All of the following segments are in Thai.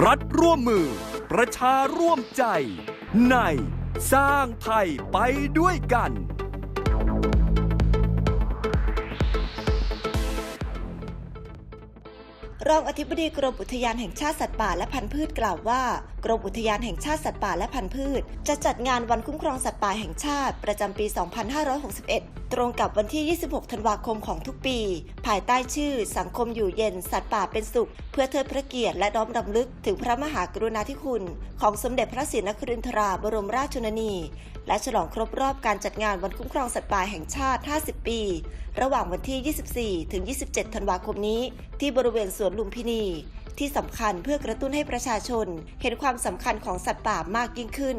รัฐร่วมมือประชาร่วมใจในสร้างไทยไปด้วยกันรองอธิบดีกรมอุทยานแห่งชาติสัตว์ป่าและพันธุ์พืชกล่าวว่ากรมอุทยานแห่งชาติสัตว์ป่าและพันธุ์พืชจะจัดงานวันคุ้มครองสัตว์ป่าแห่งชาติประจำปี 2561 ตรงกับวันที่ 26 ธันวาคมของทุกปีภายใต้ชื่อสังคมอยู่เย็นสัตว์ป่าเป็นสุขเพื่อเทิดพระเกียรติและน้อมรำลึกถึงพระมหากรุณาธิคุณของสมเด็จพระศรีนครินทราบรมราชชนนีและฉลองครบรอบการจัดงานวันคุ้มครองสัตว์ป่าแห่งชาติ 50 ปี ระหว่างวันที่ 24 ถึง 27 ธันวาคมนี้ที่บริเวณสวนลุมพินีที่สำคัญเพื่อกระตุ้นให้ประชาชนเห็นความสำคัญของสัตว์ป่ามากยิ่งขึ้น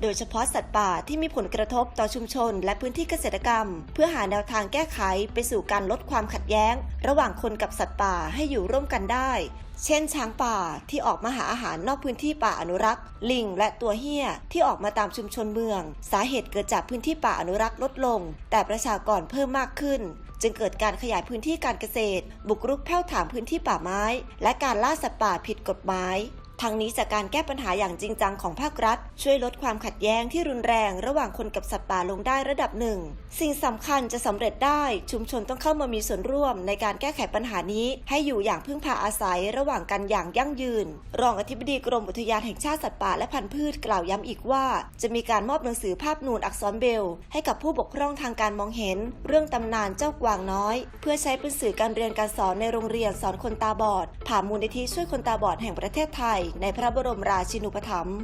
โดยเฉพาะสัตว์ป่าที่มีผลกระทบต่อชุมชนและพื้นที่เกษตรกรรมเพื่อหาแนวทางแก้ไขไปสู่การลดความขัดแย้งระหว่างคนกับสัตว์ป่าให้อยู่ร่วมกันได้เช่นช้างป่าที่ออกมาหาอาหารนอกพื้นที่ป่าอนุรักษ์ลิงและตัวเหี้ยที่ออกมาตามชุมชนเมืองสาเหตุเกิดจากพื้นที่ป่าอนุรักษ์ลดลงแต่ประชากรเพิ่มมากขึ้นจึงเกิดการขยายพื้นที่การเกษตรบุกรุกแผ่วถางพื้นที่ป่าไม้และการล่าสัตว์ป่าผิดกฎหมายทั้งนี้จากการแก้ปัญหาอย่างจริงจังของภาครัฐช่วยลดความขัดแย้งที่รุนแรงระหว่างคนกับสัตว์ป่าลงได้ระดับหนึ่งสิ่งสำคัญจะสำเร็จได้ชุมชนต้องเข้ามามีส่วนร่วมในการแก้ไขปัญหานี้ให้อยู่อย่างพึ่งพาอาศัยระหว่างกันอย่างยั่งยืนรองอธิบดีกรมอุทยานแห่งชาติสัตว์ป่าและพันธุ์พืชกล่าวย้ำอีกว่าจะมีการมอบหนังสือภาพนูนอักษรเบรลล์ให้กับผู้บกพร่องทางการมองเห็นเรื่องตำนานเจ้ากวางน้อยเพื่อใช้เป็นสื่อการเรียนการสอนในโรงเรียนสอนคนตาบอดผ่านมูลนิธิช่วยคนตาบอดแห่งประเทศไทยในพระบรมราชินูปถัมภ์